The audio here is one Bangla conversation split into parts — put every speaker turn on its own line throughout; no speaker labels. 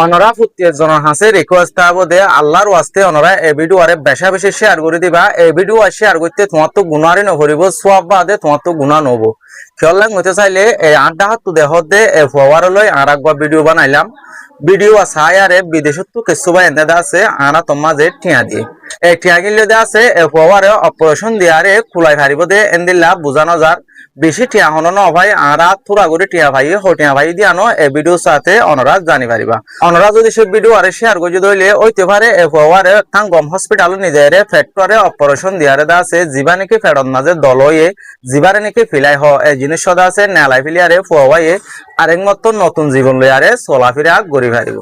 অনরা ফুটিয়ে জন হাসে রিকোয়েস্ট আবদে আল্লাহর ওয়াস্তে অনরা এই ভিডিও আরে বেশা বেশি শেয়ার করে দিবা। এই ভিডিও আর শেয়ার করতে তোমার তো গুণারে নহরিব, সওয়াব বাদে তোমার তো গুণা নব। খেয়াল হইতে চাইলে এই 8 দেহ দে ফওয়ারলৈ আর একবার ভিডিও বানাইলাম। ভিডিও আছে আরে বিদেশত তো কিছু বা এনে আছে আনা তোমা যে টিয়া দিয়ে এই টিয়া গিলে দে আছে ফওয়ারে অপারেশন দিয়ারে খুলাই ফারিব দে এন্দিল্লা বুঝানো যার বেশি টিয়া হন ন ভাই আরা থোড়া করে টিয়া ভাই হটিয়া ভাই দিয়ানো এই ভিডিও সাথে অনরা জানি পারিবা। অনরা যদি সে ভিডিও আরে শেয়ার করে দইলে ওইতে পারে ফওয়ারে গম হসপিটাল নিজেরে ফ্যাক্টরে অপারেশন দিয়ারে দা আছে জিবা নাকি ফেডন মাঝে দলয়ে জিবারে নাকি ফিলাই হ এই জিনিস সদা আছে নেলাই ফিলিয়ারে ফওয়ায়ে আরেক মত নতুন জীবন লয়ারে চলাফেরা গড়ি ফারিব।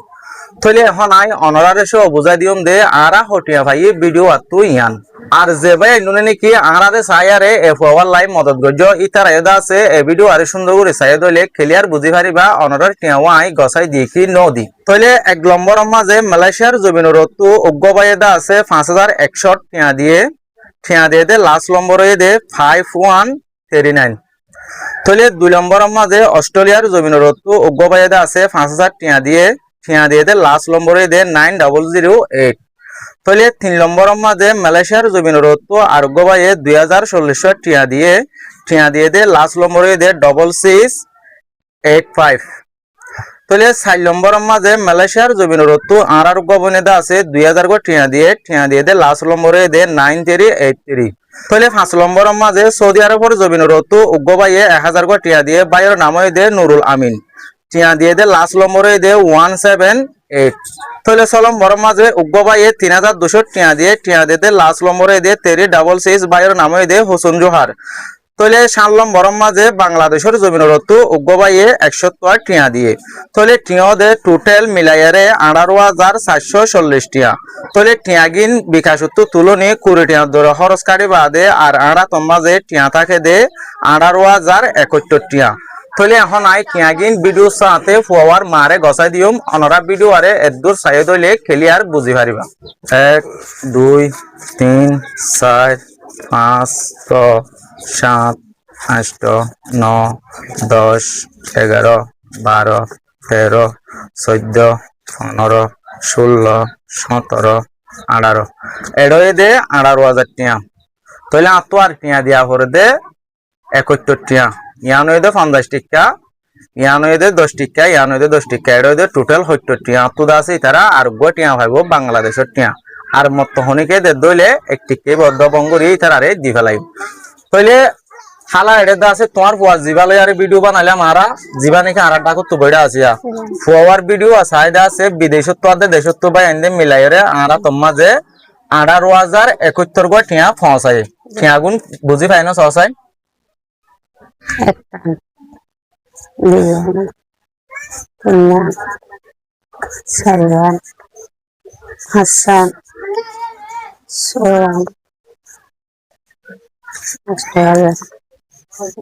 তাহলে এখন আই অনরারে সে বুঝাই দিম দে আরা হটিয়া ভাই ভিডিও আর তুই ইয়ান আর যে ভাই নুনে নাকি আরারে সায়ারে ফওয়ার লাইভ মদত গজ ইতার এদা আছে এ ভিডিও আরে সুন্দর করে সাইয়া দইলে ক্লিয়ার বুঝি পারিবা অনরার টিয়াও আই গসাই দেখি নদি। তাহলে 1 নম্বর মাঝে মালয়েশিয়ার জমিনরত্ব উগ্গবাইদা আছে 5100 টিয়া দিয়ে দে লাস্ট নম্বরে দে 5139। তাহলে 2 নম্বর মাঝে অস্ট্রেলিয়ার জমিনরত্ব উগ্গবাইদা আছে 5000 টিয়া দিয়ে দে লাস্ট নম্বরে দে 9008। তাহলে 3 নম্বর মাঝে মালয়েশিয়ার জমিনরত্ব আরোগ্যবাইয়ে 2400 টিয়া দিয়ে দে লাস্ট নম্বরে দে 6685। তাহলে 4 নম্বর মাঝে মালয়েশিয়ার জমিনরত্ব আর আরোগ্য বনেদা আছে 2000 টিয়া দিয়ে দে লাস্ট নম্বরে দে 9383। তাহলে 5 নম্বর মাঝে সৌদি আরবের জমিনরত্ব উগ্গবাইয়ে 1000 টিয়া দিয়ে বাইরের নামে দে নুরুল আমিন টিয়া দিয়ে দে লাস্ট নম্বরে দে 178। তাহলে 6 নম্বর মাঝে উগ্গবাইয়ে 3200 টিয়া দিয়ে দে লাস্ট নম্বরে দে 366 বাইরের নামে দে হোসেন জোহার। তাহলে 7 নম্বর মাঝে বাংলাদেশের জমিনরত্ব উগ্গবাইয়ে 170 টিয়া দিয়ে তাহলে টিয়া দে টোটাল মিলাইয়ারে 18440 টিয়া। তাহলে টিয়াগিন বিকাশত্ব তুলনি 20 টিয়া ধরে খরচ কাটি বাদে আর আড়া তোমাজে টিয়া থাকে দে 18071 টিয়া। তাহলে এখন আই টিয়াগিন ভিডিও সাথে ফওয়ার মারে গসাই দিম অনরা ভিডিও আরে এদুর সাইড হইলে ক্লিয়ার বুঝি পারিবা। 1 2 3 4 5 6 7 8 9 10 11 12 13 14 15 16 17 18 এডয়ে দে 18000 টিয়া। তাহলে আতো আর টিয়া দিয়া করে দে 71 টিয়া ইয়ানো দে 50 টিকা ইয়ানো দে 10 টিকা ইয়ানো দে 10 টিকা এডয়ে দে টোটাল 70 টিয়া তো আছে তারা আর গো টিয়া ভাইবো বাংলাদেশের টিয়া আর মত হনিকে দে দইলে একটিকে বদ্ধ বঙ্গরি তারারে দি ফেলাই। তাহলে হালা এটা আছে তোমার ফুয়া জিবালে আর ভিডিও বানাইলাম আরা জিবা নাকি আর ডাকো তো বইডা আছে ফুয়ার ভিডিও আছে আইদা আছে বিদেশত তো আদে দেশত তো ভাই এন্ডে মিলাইরে আরা তোমা যে 18071 গো টিয়া ফসাই টিয়া গুণ বুঝি পাই না সসাই
সালমান হাসান সোহাগ 8000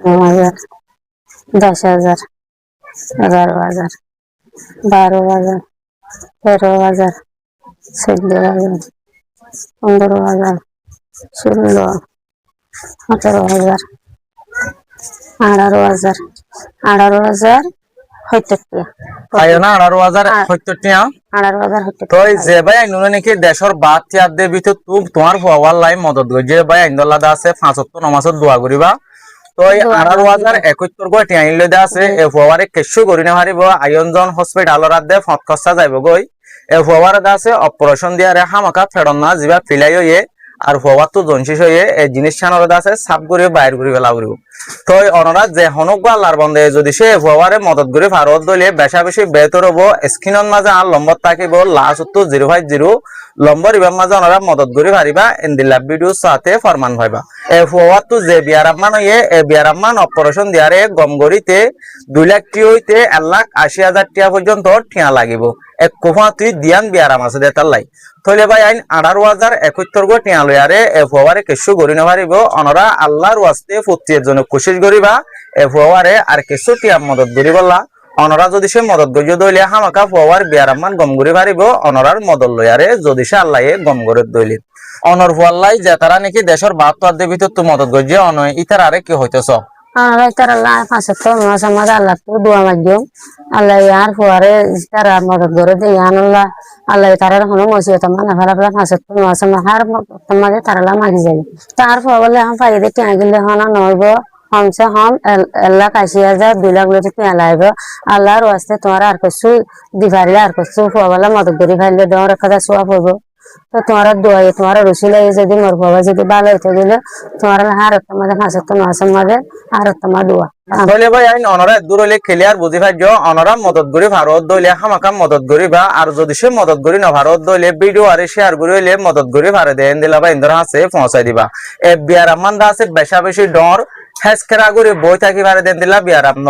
9000 10000 11000 12000 13000 14000 15000 16 18000 18000 70
আয় না 18070 টিয়া
18070
তো যে ভাই নুনে নাকি দেশের বাদ তিয়ার দে ভিতর তোমার ফুয়ার লাই মদত গই যে ভাই আইন্দলা দা আছে 5 ওয়াক্ত নামাজত দোয়া করিবা। তো 18071 গো টিয়া ইনলে দা আছে এ ফুয়ারে কেশু করি না হারিব আয়নজন হসপিটালর দে ফটকসা যাইব গই এ ফুয়ারে দা আছে অপারেশন দিয়ারে হামাকা ফেডন না জিবা ফিলাই হইয়ে আর ফুয়া তো জনশিস হইয়ে এই জিনিস ছানর দা আছে সাব করে বাইর করে ফেলা করিব। তো অনরা যে হনক আল্লাহর বন্দে যদি সে ফুয়ারে মদত করে ভারত দইলে বেশা বেশি বেতর হবো স্ক্রিনের মাঝে আর নম্বর থাকিব লাস্ট তো 050 নম্বর ইবার মাঝে অনরা মদত করে পারিবা ইনদিল্লা ভিডিও সাথে ফরমান ভাইবা। এ ফুয়া তো যে বিয়ারাম্মান হইয়ে এ বিয়ারাম্মান অপারেশন দিয়ারে গমগড়িতে 2 লাখ টি হইতে 1,80,000 টিয়া পর্যন্ত টিয়া লাগিব এক কোফা তুই দিয়ান বিয়ারাম আছে দেতার লাই। তাহলে ভাই আইন 18071 গো টিয়া লয়ারে এ ফুয়ারে কিছু করি না পারিব অনরা আল্লাহর ওয়াস্তে ফুতিয়ের জন্য কোশিশ করিবা এ ফুয়ারে আর কিছু টিয়া মদত করি বললা অনরা যদি সে মদত গজ্য দইলে হামাকা ফুয়ার বিয়ারাম্মান গম করি পারিব অনরার মদত লয়ারে যদি সে আল্লাহে গম করে দইলে অনর ফুয়াল্লাই যে তারা নাকি দেশের 72 ভিতর তো মদত গজ্য অনয় ইতার আরে কি হইতেছ
আমরা তারা লা পাঁচশো তো মাস আমাদের আল্লাহ তো দোয়া মাধ্যম আল্লাহ আর ফুয়ারে তারা মদত করে দিয়ে আল্লাহ আল্লাহ তারা হলো মসিবত মানে ফেলা ফেলা পাঁচশো তো মাস হার মাঝে তারা লা মাগি যাবে তার ফল বলে এখন পাই দিয়ে টেঁ গেলে হনা নইব কমসে কম 1,80,000 2 লাখ লইতে টেঁ লাগবে আল্লাহর ওয়াস্তে তোমার আর কিছু দি পারলে আর কিছু ফুয়া বলে মদত করে ফেললে দেওয়ার একটা সোয়া পড়বো তো তোমার দোয়াই তোমার রসিলে যদি মোর বাবা যদি ভালো হইতে দিলে তোমার হার তোমাদের পাঁচশো তো মাসের মাঝে আর তোমার দোয়া
তাহলে ভাই আইন অনরা দূর হইলে খেলিয়ার বুঝি ভাজ্য অনরা মদত করি ভারত দইলে হামাকা মদত করি বা আর যদি সে মদত করি না ভারত দইলে ভিডিও আরে শেয়ার করি হইলে মদত করি ভারে দেন দিলা বা ইন্দরা আছে পৌঁছাই দিবা এ বিয়ার আমান দা আছে বেশা বেশি ডর হেসকেরা করে বই থাকি ভারে দেন দিলা বিয়ার আম ন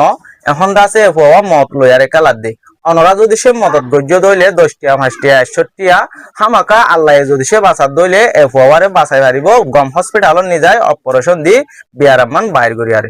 এখন দা আছে হওয়া মত লইয়ারে কালার দি অনরা যদি সে মদত গজ্য দইলে 10 টিয়া 5 টিয়া 61 টিয়া হামাকা আল্লাহ যদি সে বাঁচার দইলে এ ফোয়ারে বাঁচাই পারিব গম হসপিটালত নিয়ে যায় অপারেশন দি বিয়ার আমান বাইর করি আরে